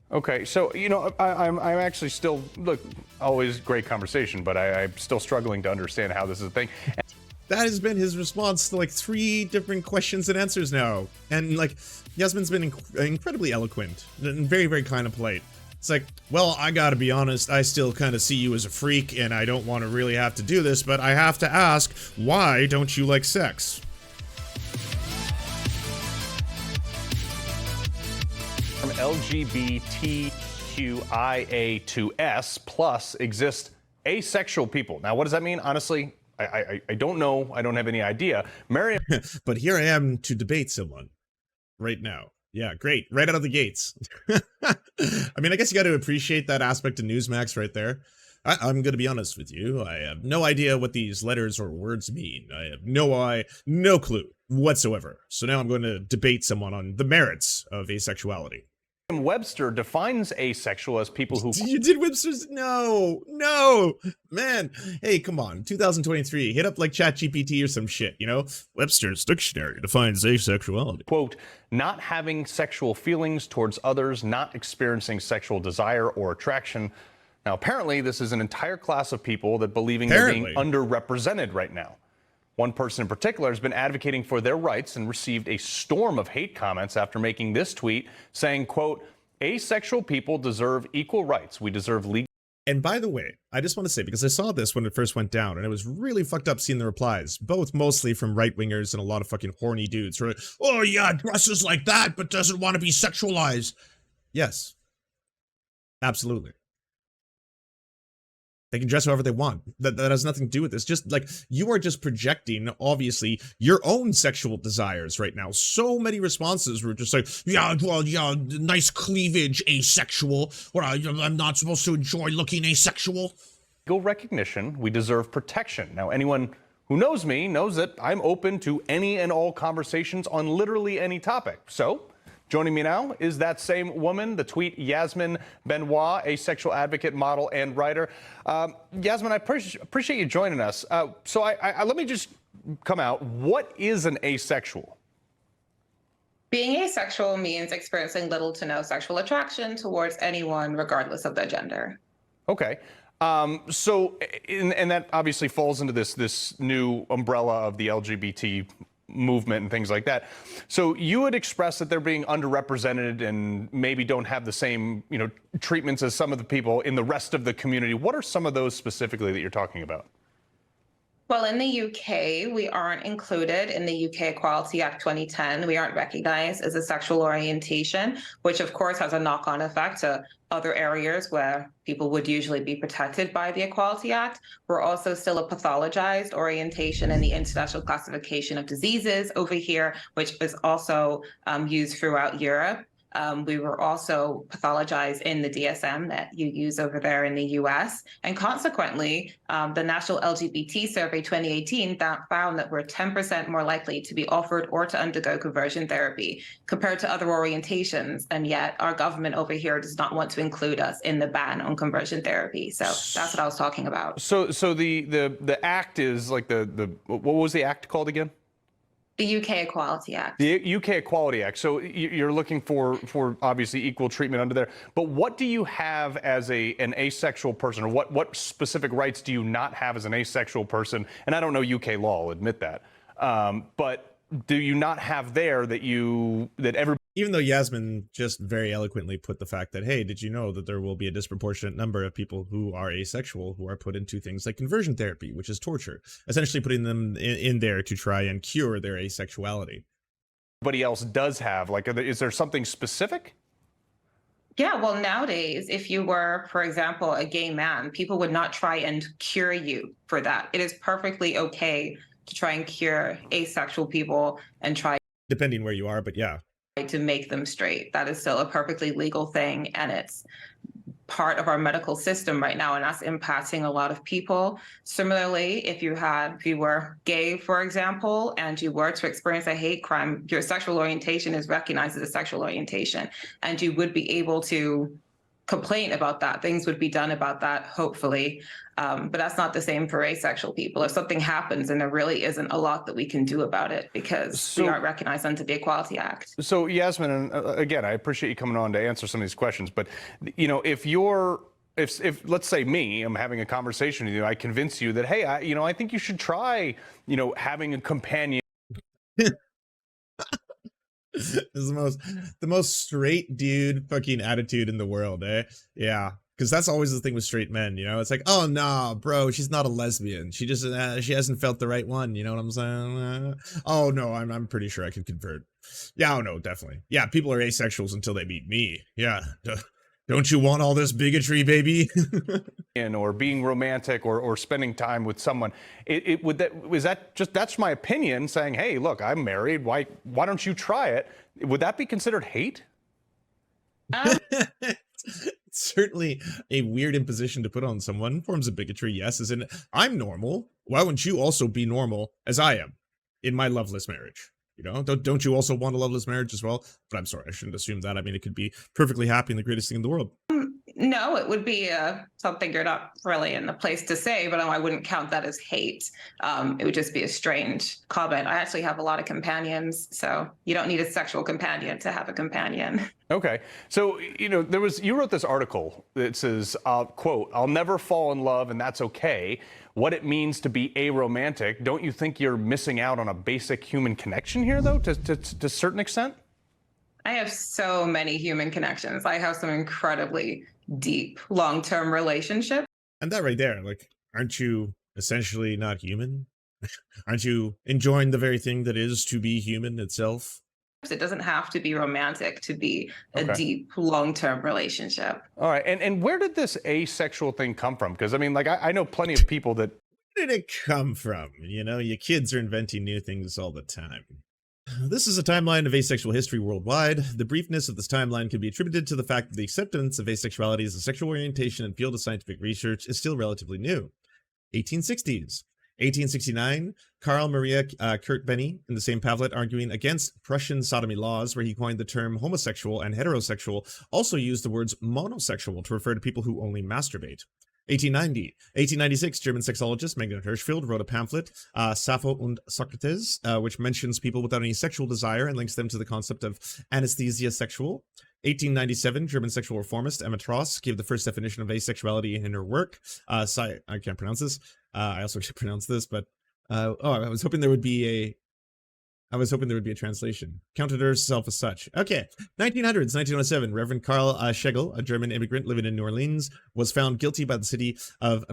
Okay, so I'm actually still always great conversation, but I'm still struggling to understand how this is a thing. That has been his response to like 3 different questions and answers now, and like Yasmin's been incredibly eloquent and very, very kind of polite. It's like, well, I gotta be honest, I still kind of see you as a freak, and I don't want to really have to do this, but I have to ask, why don't you like sex? From LGBTQIA to S plus exist asexual people. Now, what does that mean? Honestly, I don't know. I don't have any idea. Miriam. But here I am to debate someone right now. Yeah, great. Right out of the gates. I mean, I guess you got to appreciate that aspect of Newsmax right there. I'm going to be honest with you. I have no idea what these letters or words mean. I have no clue whatsoever. So now I'm going to debate someone on the merits of asexuality. Webster defines asexual as people who... You did Webster's? No, man. Hey, come on, 2023, hit up like ChatGPT or some shit, you know? Webster's dictionary defines asexuality. Quote, not having sexual feelings towards others, not experiencing sexual desire or attraction. Now, apparently, this is an entire class of people that believing they're being underrepresented right now. One person in particular has been advocating for their rights and received a storm of hate comments after making this tweet saying, quote, asexual people deserve equal rights. We deserve legal. And by the way, I just want to say, because I saw this when it first went down, and it was really fucked up seeing the replies, both mostly from right-wingers and a lot of fucking horny dudes who are like, oh yeah, dresses like that, but doesn't want to be sexualized. Yes. Absolutely. They can dress however they want. That has nothing to do with this. Just like, you are just projecting, obviously, your own sexual desires right now. So many responses were just like, yeah, well, yeah, nice cleavage, asexual. Or I'm not supposed to enjoy looking asexual. Legal recognition. We deserve protection. Now, anyone who knows me knows that I'm open to any and all conversations on literally any topic. So, joining me now is that same woman, the tweet Yasmin Benoit, asexual advocate, model, and writer. Yasmin, I appreciate you joining us. So let me just come out. What is an asexual? Being asexual means experiencing little to no sexual attraction towards anyone, regardless of their gender. Okay. And that obviously falls into this new umbrella of the LGBT movement and things like that. So you would express that they're being underrepresented and maybe don't have the same, treatments as some of the people in the rest of the community. What are some of those specifically that you're talking about? Well, in the UK, we aren't included in the UK Equality Act 2010. We aren't recognized as a sexual orientation, which of course has a knock-on effect to other areas where people would usually be protected by the Equality Act. We're also still a pathologized orientation in the International Classification of Diseases over here, which is also used throughout Europe. We were also pathologized in the DSM that you use over there in the US. And consequently, the National LGBT Survey 2018 found that we're 10% more likely to be offered or to undergo conversion therapy compared to other orientations. And yet our government over here does not want to include us in the ban on conversion therapy. So that's what I was talking about. So the act is like what was the act called again? The UK Equality Act. The UK Equality Act. So you're looking for obviously equal treatment under there. But what do you have as an asexual person, or what specific rights do you not have as an asexual person? And I don't know UK law, I'll admit that. But do you not have there that everybody? Even though Yasmin just very eloquently put the fact that, hey, did you know that there will be a disproportionate number of people who are asexual who are put into things like conversion therapy, which is torture, essentially putting them in there to try and cure their asexuality. Everybody else does have, like, is there something specific? Yeah, well, nowadays, if you were, for example, a gay man, people would not try and cure you for that. It is perfectly okay to try and cure asexual people and try. Depending where you are, but yeah. To make them straight. That is still a perfectly legal thing, and it's part of our medical system right now, and that's impacting a lot of people. Similarly, if you were gay, for example, and you were to experience a hate crime, your sexual orientation is recognized as a sexual orientation, and you would be able to complaint about that. Things would be done about that, hopefully. But that's not the same for asexual people. If something happens, and there really isn't a lot that we can do about it because we aren't recognized under the Equality Act. So Yasmin, and again, I appreciate you coming on to answer some of these questions, but you know, if let's say me, I'm having a conversation with you, I convince you that, hey, I think you should try, having a companion. This is the most straight dude fucking attitude in the world, eh? Yeah, because that's always the thing with straight men, it's like, oh no, bro, she's not a lesbian, she just she hasn't felt the right one, you know what I'm saying? Oh no, I'm pretty sure I could convert. Yeah, oh no, definitely. Yeah, people are asexuals until they meet me. Yeah, don't you want all this bigotry, baby? Or being romantic or spending time with someone, that's my opinion, saying, hey, look, I'm married, why don't you try it? Would that be considered hate? It's certainly a weird imposition to put on someone. Forms of bigotry, yes, as in, I'm normal, why wouldn't you also be normal as I am in my loveless marriage? Don't you also want a loveless marriage as well? But I'm sorry, I shouldn't assume that. I mean, it could be perfectly happy and the greatest thing in the world. No, it would be something you're not really in the place to say, but I wouldn't count that as hate. It would just be a strange comment. I actually have a lot of companions, so you don't need a sexual companion to have a companion. Okay. So, you wrote this article that says, quote, I'll never fall in love and that's okay. What it means to be aromantic. Don't you think you're missing out on a basic human connection here, though, to a certain extent? I have so many human connections. I have some incredibly deep, long-term relationships. And that right there, like, aren't you essentially not human? Aren't you enjoying the very thing that is to be human itself? It doesn't have to be romantic to be a deep, long-term relationship. All right. And where did this asexual thing come from? Because, I mean, like, I know plenty of people that... Where did it come from? You kids are inventing new things all the time. This is a timeline of asexual history worldwide. The briefness of this timeline can be attributed to the fact that the acceptance of asexuality as a sexual orientation and field of scientific research is still relatively new. 1860s. 1869, Karl Maria Kurt Benny, in the same pamphlet arguing against Prussian sodomy laws, where he coined the term homosexual and heterosexual, also used the words monosexual to refer to people who only masturbate. 1890. 1896, German sexologist Magnus Hirschfeld wrote a pamphlet, Sappho und Socrates, which mentions people without any sexual desire and links them to the concept of anesthesia sexual. 1897, German sexual reformist Emma Tross gave the first definition of asexuality in her work. I can't pronounce this. I also should pronounce this, but I was hoping there would be a translation. Counted herself as such. Okay. 1900s, 1907, Reverend Karl Schegel, a German immigrant living in New Orleans, was found guilty by the city of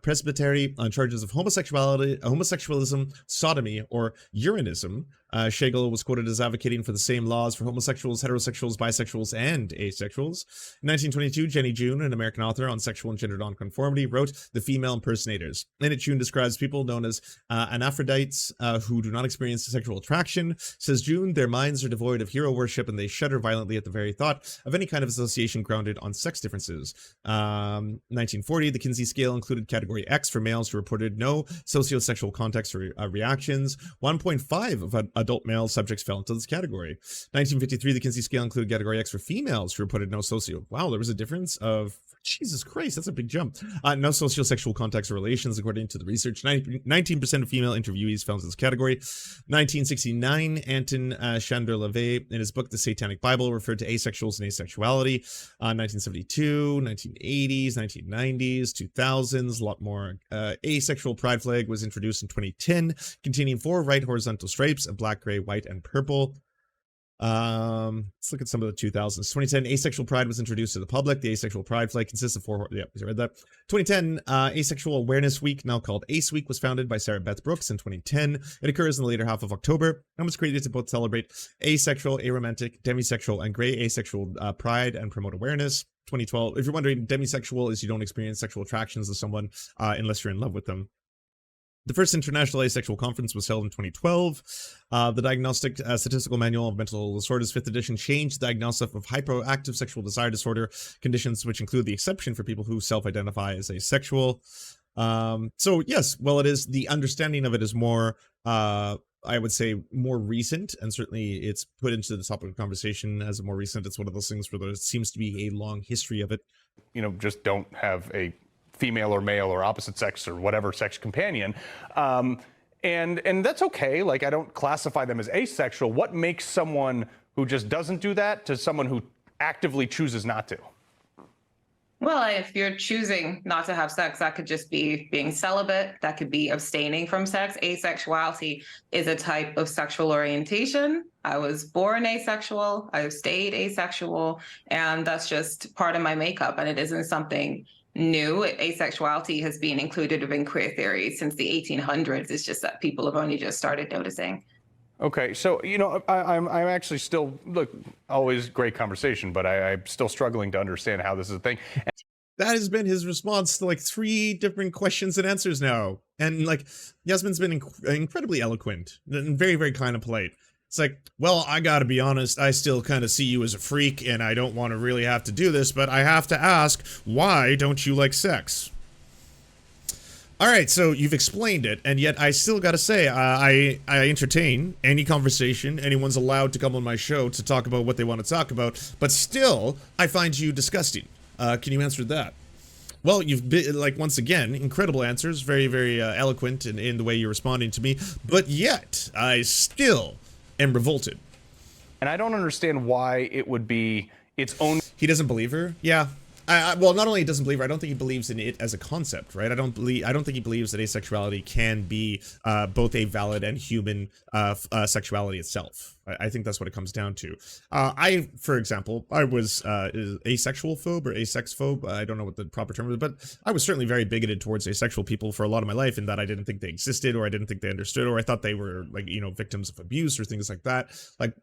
Presbytery on charges of homosexualism, sodomy, or urinism. Schegel was quoted as advocating for the same laws for homosexuals, heterosexuals, bisexuals, and asexuals. In 1922, Jenny June, an American author on sexual and gender nonconformity, wrote The Female Impersonators. In it, June describes people known as anaphrodites who do not experience sexual attraction. Says June, their minds are devoid of hero worship and they shudder violently at the very thought of any kind of association grounded on sex differences. 1940, the Kinsey scale included category X for males who reported no sociosexual context or reactions. 1.5 of adult male subjects fell into this category. 1953, the Kinsey scale included category X for females who reported no socio. Wow, there was a difference of... Jesus Christ, that's a big jump. No sociosexual context or relations, according to the research. 19% of female interviewees fell into this category. 1969, Anton Chandler-Lavey, in his book The Satanic Bible, referred to asexuals and asexuality. 1972, 1980s, 1990s, 2000s, a lot more. Asexual pride flag was introduced in 2010, containing 4 right horizontal stripes, a black, gray, white, and purple. Let's look at some of the 2000s. 2010, asexual pride was introduced to the public. The asexual pride flag consists of 4. Yeah, I read that. 2010, Asexual Awareness Week, now called ACE Week, was founded by Sarah Beth Brooks in 2010. It occurs in the later half of October and was created to both celebrate asexual, aromantic, demisexual, and gray asexual pride and promote awareness. 2012. If you're wondering, demisexual is you don't experience sexual attractions to someone unless you're in love with them. The first International Asexual Conference was held in 2012. The Diagnostic Statistical Manual of Mental Disorders, 5th edition, changed the diagnosis of hyperactive sexual desire disorder conditions, which include the exception for people who self-identify as asexual. So yes, well, it is, the understanding of it is more I would say, more recent, and certainly it's put into the topic of conversation as a more recent. It's one of those things where there seems to be a long history of it. You know, just don't have a female or male or opposite sex or whatever sex companion. And that's okay. Like, I don't classify them as asexual. What makes someone who just doesn't do that to someone who actively chooses not to? Well, if you're choosing not to have sex, that could just be being celibate. That could be abstaining from sex. Asexuality is a type of sexual orientation. I was born asexual. I've stayed asexual. And that's just part of my makeup. And it isn't something new. Asexuality has been included within queer theory since the 1800s. It's just that people have only just started noticing. Okay, so, you know, I'm actually still, look, always great conversation, but I'm still struggling to understand how this is a thing. That has been his response to like 3 different questions and answers now. And like, Yasmin's been incredibly eloquent and very, very kind of polite. It's like, well, I gotta be honest, I still kind of see you as a freak and I don't want to really have to do this, but I have to ask, why don't you like sex? All right, so you've explained it, and yet I still gotta say, I entertain any conversation. Anyone's allowed to come on my show to talk about what they want to talk about, but still, I find you disgusting. Can you answer that? Well, you've been, like, once again, incredible answers, very, very eloquent in the way you're responding to me, but yet, I still am revolted. And I don't understand why it would be its own. He doesn't believe her? Yeah. Well, not only he doesn't believe her, I don't think he believes in it as a concept, right? I don't think he believes that asexuality can be both a valid and human sexuality itself. I think that's what it comes down to. For example, I was asexual phobe or asex phobe. I don't know what the proper term is, but I was certainly very bigoted towards asexual people for a lot of my life, in that I didn't think they existed, or I didn't think they understood, or I thought they were, like, you know, victims of abuse or things like that. Like,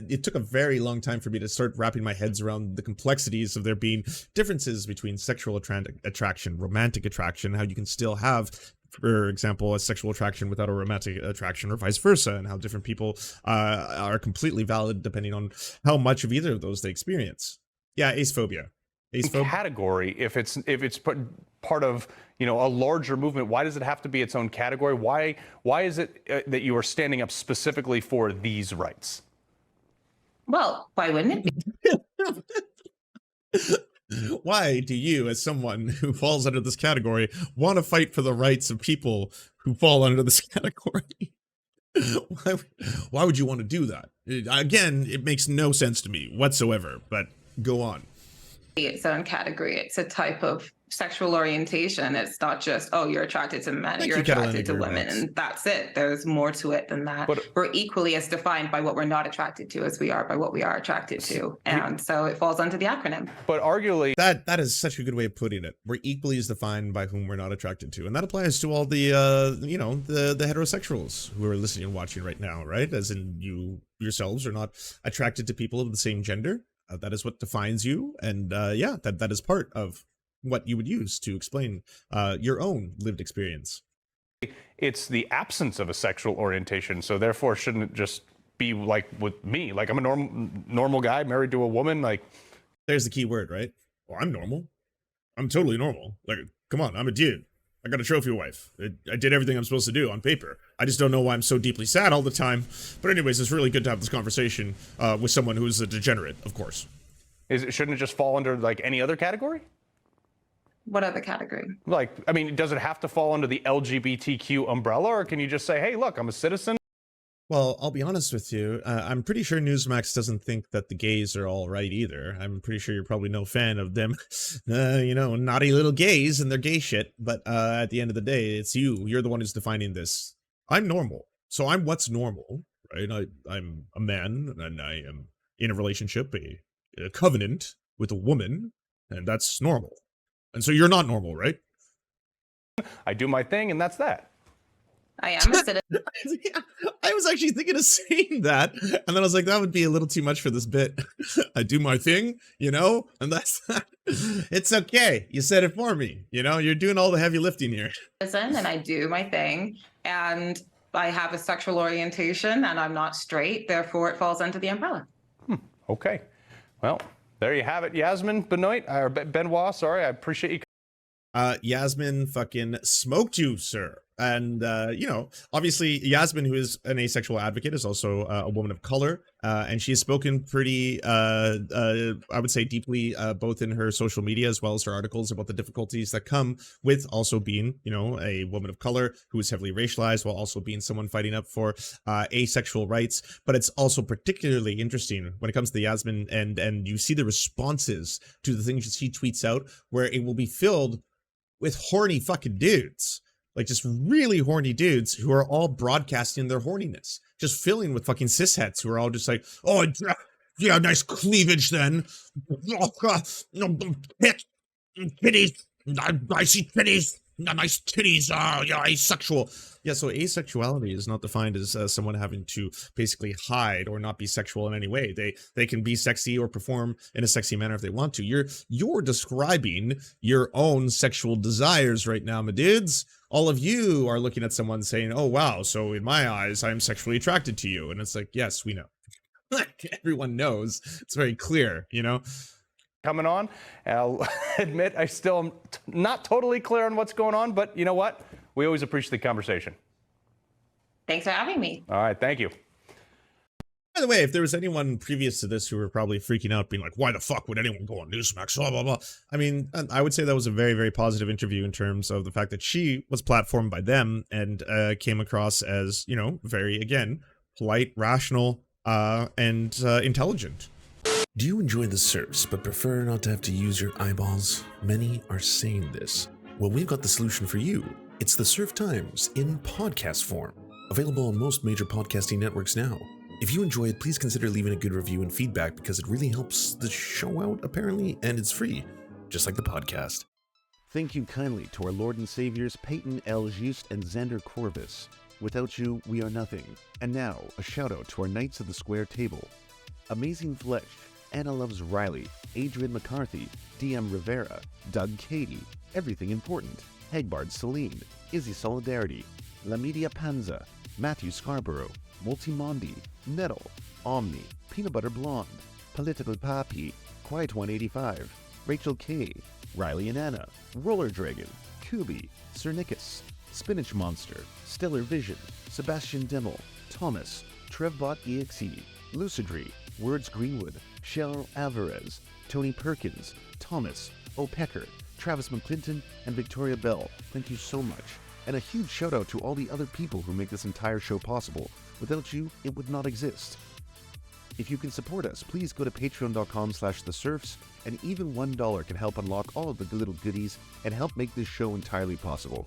it took a very long time for me to start wrapping my heads around the complexities of there being differences between sexual attraction, romantic attraction, how you can still have, for example, a sexual attraction without a romantic attraction, or vice versa, and how different people are completely valid depending on how much of either of those they experience. Yeah, acephobia. Category, if it's part of, you know, a larger movement, why does it have to be its own category? Why is it that you are standing up specifically for these rights? Well, why wouldn't it be? Why do you, as someone who falls under this category, want to fight for the rights of people who fall under this category? Why would you want to do that? Again, it makes no sense to me whatsoever, but go on. Its own category. It's a type of sexual orientation. It's not just, oh, you're attracted to men, you're attracted to women, and that's it. There's more to it than that. But we're equally as defined by what we're not attracted to as we are by what we are attracted to. And so it falls under the acronym. But arguably, that is such a good way of putting it. We're equally as defined by whom we're not attracted to. And that applies to all the, you know, the heterosexuals who are listening and watching right now, right? As in, you yourselves are not attracted to people of the same gender. That is what defines you. And yeah, that is part of what you would use to explain your own lived experience. It's the absence of a sexual orientation, so therefore shouldn't it just be like with me? Like, I'm a normal guy married to a woman. Like, there's the key word, right? Well, I'm normal. I'm totally normal. Like, come on, I'm a dude. I got a trophy wife. I did everything I'm supposed to do on paper. I just don't know why I'm so deeply sad all the time. But anyways, it's really good to have this conversation with someone who's a degenerate, of course. Shouldn't it just fall under, like, any other category? What other category? Like, I mean, does it have to fall under the LGBTQ umbrella, or can you just say, hey, look, I'm a citizen? Well, I'll be honest with you. I'm pretty sure Newsmax doesn't think that the gays are all right either. I'm pretty sure you're probably no fan of them, you know, naughty little gays and their gay shit. But at the end of the day, it's you. You're the one who's defining this. I'm normal. So I'm what's normal, right? I'm a man, and I am in a relationship, a covenant with a woman, and that's normal. And so you're not normal, right? I do my thing, and that's that. I am a citizen. Yeah, I was actually thinking of saying that, and then I was like, that would be a little too much for this bit. I do my thing, you know, and that's that. It's okay. You said it for me. You know, you're doing all the heavy lifting here. And I do my thing, and I have a sexual orientation, and I'm not straight. Therefore, it falls under the umbrella. Okay. Well, there you have it, Yasmin Benoit, or Benoit, sorry. I appreciate you Yasmin fucking smoked you, sir. And, obviously Yasmin, who is an asexual advocate, is also a woman of color. And she has spoken pretty, I would say deeply, both in her social media as well as her articles about the difficulties that come with also being, a woman of color who is heavily racialized while also being someone fighting up for asexual rights. But it's also particularly interesting when it comes to Yasmin and you see the responses to the things that she tweets out, where it will be filled with horny fucking dudes, like just really horny dudes who are all broadcasting their horniness, just filling with fucking cisheads who are all just like, oh yeah, nice cleavage then, titties, I see titties, nice titties, yeah, asexual. Yeah, so asexuality is not defined as someone having to basically hide or not be sexual in any way. They can be sexy or perform in a sexy manner if they want to. You're describing your own sexual desires right now, my dudes. All of you are looking at someone saying, "Oh wow, so in my eyes, I'm sexually attracted to you," and it's like, yes, we know. Everyone knows. It's very clear, Coming on. I'll admit I still am not totally clear on what's going on, but you know what? We always appreciate the conversation. Thanks for having me. All right, thank you. By the way, if there was anyone previous to this who were probably freaking out, being like, why the fuck would anyone go on Newsmax, blah, blah, blah. I mean, I would say that was a very, very positive interview in terms of the fact that she was platformed by them and came across as, very, again, polite, rational, and intelligent. Do you enjoy the Serfs but prefer not to have to use your eyeballs? Many are saying this. Well, we've got the solution for you. It's the Serf Times in podcast form, available on most major podcasting networks now. If you enjoy it, please consider leaving a good review and feedback because it really helps the show out, apparently, and it's free, just like the podcast. Thank you kindly to our Lord and Saviors Peyton L. Just and Xander Corvus. Without you, we are nothing. And now, a shout out to our Knights of the Square Table. Amazing Flesh, Anna Loves Riley, Adrian McCarthy, DM Rivera, Doug Cady, Everything Important, Hegbard Celine, Izzy Solidarity, La Media Panza, Matthew Scarborough, Multimondi, Nettle, Omni, Peanut Butter Blonde, Political Papi, Quiet 185, Rachel K, Riley and Anna, Roller Dragon, Kubi, Cernicus, Spinach Monster, Stellar Vision, Sebastian Dimmel, Thomas, Trevbot EXE, Lucidry, Words Greenwood, Cheryl Alvarez, Tony Perkins, Thomas, O'Pecker, Travis McClinton, and Victoria Bell. Thank you so much. And a huge shout out to all the other people who make this entire show possible. Without you, it would not exist. If you can support us, please go to patreon.com/theserfs, and even $1 can help unlock all of the little goodies and help make this show entirely possible.